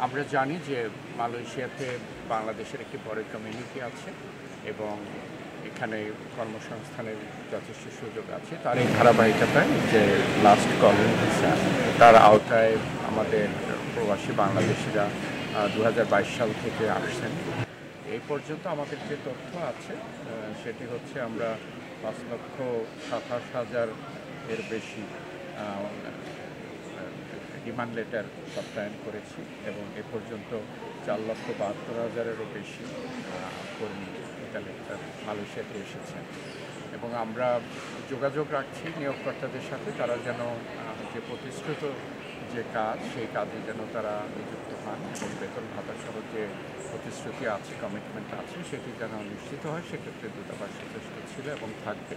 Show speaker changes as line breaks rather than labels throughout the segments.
আমরা জানি যে মালয়েশিয়াতে বাংলাদেশের একটি বড় কমিউনিটি আছে এবং এখানে কর্মসংস্থানের যথেষ্ট সুযোগ আছে। তার এই ধারাবাহিকতায় যে লাস্ট কলিং ভিসা তার আওতায় আমাদের প্রবাসী বাংলাদেশিরা 2022 সাল থেকে আসছেন। এই পর্যন্ত আমাদের যে তথ্য আছে সেটি হচ্ছে আমরা 5,27,000 এর বেশি ডিমান্ড লেটার সত্যায়ন করেছি এবং এ পর্যন্ত 4,72,000-এরও বেশি কর্মী ইতালি মালয়েশিয়াতে এসেছেন এবং আমরা যোগাযোগ রাখছি নিয়োগকর্তাদের সাথে, তারা যেন যে প্রতিশ্রুত যে কাজ সেই কাজে যেন তারা নিযুক্ত হন এবং বেতন ভাতা সহ যে প্রতিশ্রুতি আছে, কমিটমেন্ট আছে, সেটি যেন নিশ্চিত হয়। সেক্ষেত্রে দূতাবাস যথেষ্ট ছিল এবং থাকবে।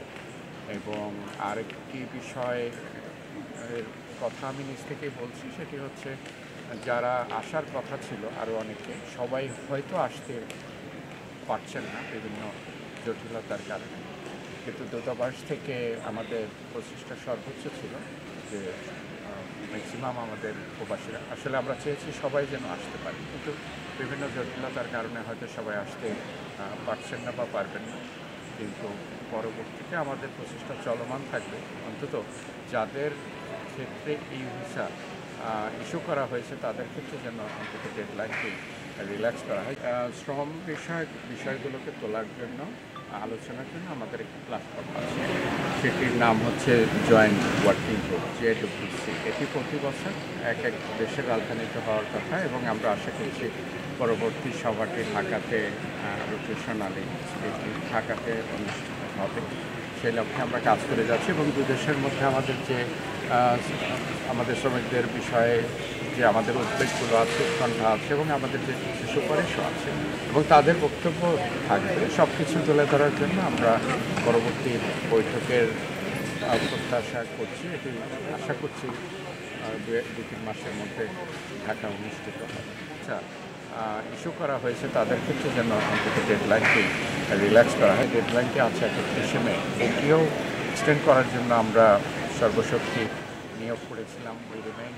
এবং আরেকটি বিষয় এর কথা আমি নিজ থেকেই বলছি, সেটি হচ্ছে যারা আসার কথা ছিল আরও অনেকে, সবাই হয়তো আসতে পারছেন না বিভিন্ন জটিলতার কারণে, কিন্তু দূতাবাস থেকে আমাদের প্রচেষ্টা সর্বোচ্চ ছিল যে ম্যাক্সিমাম আমাদের প্রবাসীরা, আসলে আমরা চেয়েছি সবাই যেন আসতে পারে, কিন্তু বিভিন্ন জটিলতার কারণে হয়তো সবাই আসতে পারছেন না বা পারবেন না। কিন্তু পরবর্তীতে আমাদের প্রচেষ্টা চলমান থাকবে, অন্তত যাদের ক্ষেত্রে এই ভিসা ইস্যু করা হয়েছে তাদের ক্ষেত্রে যেন অন্তত ডেডলাইনকে রিল্যাক্স করা হয়। শ্রম বিষয়গুলোকে তোলার জন্য আলোচনার জন্য আমাদের একটি প্ল্যাটফর্ম আছে, সেটির নাম হচ্ছে জয়েন্ট ওয়ার্কিং গ্রুপ, JWC। এটি প্রতি বছর এক এক দেশের রাজধানীতে হওয়ার কথা এবং আমরা আশা করছি পরবর্তী সভাটি ঢাকাতে রোটেশনালি ঢাকাতে অনুষ্ঠিত হবে। সেই লক্ষ্যে আমরা কাজ করে যাচ্ছি এবং দুই দেশের মধ্যে আমাদের শ্রমিকদের বিষয়ে যে আমাদের উদ্বেগগুলো আছে, উৎকণ্ঠা আছে এবং আমাদের যে সুপারিশও আছে এবং তাদের বক্তব্য থাকবে, সব কিছু তুলে ধরার জন্য আমরা পরবর্তী বৈঠকের প্রত্যাশা করছি। এটি আশা করছি 2-3 মাসের মধ্যে ঢাকা অনুষ্ঠিত হবে। আচ্ছা, ইস্যু করা হয়েছে তাদের ক্ষেত্রে যেন অন্তত ডেডলাইনটি রিল্যাক্স করা হয়। ডেডলাইনটি আছে 31 মে, এটিও এক্সটেন্ড করার জন্য আমরা সর্বশক্তি নিয়োগ করেছিলাম ওই রিমেইন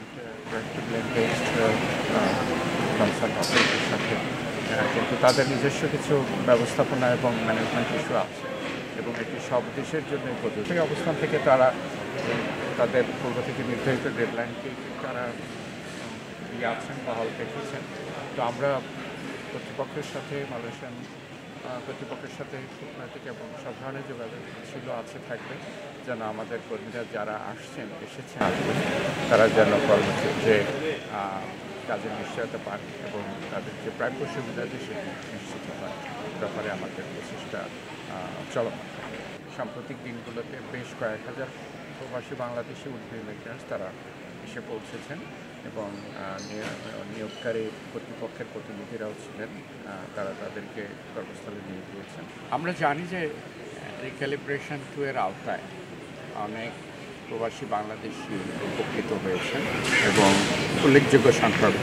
কনসার্ন অথরিটির সাথে, কিন্তু তাদের নিজস্ব কিছু ব্যবস্থাপনা এবং ম্যানেজমেন্ট ইস্যু আছে এবং এটি সব দেশের জন্যই প্রযোজ্য। সেই অবস্থান থেকে তারা তাদের পূর্ব থেকে নির্ধারিত ডেডলাইনকে তারা দিয়ে আছেন, বহাল রেখেছেন। তো আমরা কর্তৃপক্ষের সাথে, মালয়েশিয়ান কর্তৃপক্ষের সাথে কূটনৈতিক এবং সব ধরনের যোগাযোগ ছিল, আছে, থাকবে, যেন আমাদের কর্মীরা যারা এসেছেন তারা যেন কর্মক্ষেত্রে কাজের নিশ্চয়তা পান এবং তাদের যে প্রাপ্য সুবিধা আছে সেটি নিশ্চিত হয়, ব্যাপারে আমাদের প্রচেষ্টা চলমান থাকে। সাম্প্রতিক দিনগুলোতে বেশ কয়েক হাজার প্রবাসী বাংলাদেশি উদ্ভিলেটার্স তারা এসে পৌঁছেছেন এবং নিয়োগকারী কর্তৃপক্ষের প্রতিনিধিরাও ছিলেন, তারা তাদেরকে কর্মস্থলে নিয়ে গিয়েছেন। আমরা জানি যে রিক্যালিব্রেশন 2 এর আওতায় অনেক প্রবাসী বাংলাদেশি উপকৃত হয়েছেন এবং উল্লেখযোগ্য সংখ্যক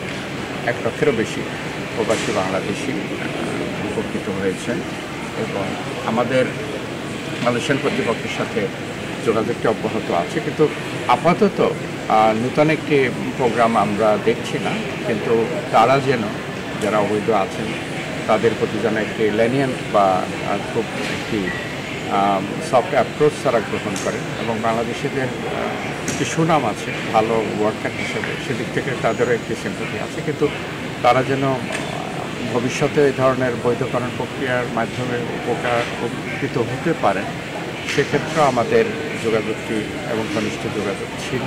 1 লক্ষেরও বেশি প্রবাসী বাংলাদেশি উপকৃত হয়েছেন এবং আমাদের মালয়েশিয়ান কর্তৃপক্ষের সাথে যোগাযোগটি অব্যাহত আছে, কিন্তু আপাতত নূতন একটি প্রোগ্রাম আমরা দেখছি না, কিন্তু তারা যেন যারা অবৈধ আছেন তাদের প্রতি যেন একটি লেনিয়েন্ট বা খুব একটি সফট অ্যাপ্রোচ তারা গ্রহণ করেন এবং বাংলাদেশিদের একটি সুনাম আছে ভালো ওয়ার্কার হিসেবে, সেদিক থেকে তাদেরও একটি সিম্পথি আছে, কিন্তু তারা যেন ভবিষ্যতে এই ধরনের বৈধকরণ প্রক্রিয়ার মাধ্যমে উপকৃত হতে পারেন, সেক্ষেত্রে আমাদের যোগাযোগটি এবং ঘনিষ্ঠ যোগাযোগ ছিল।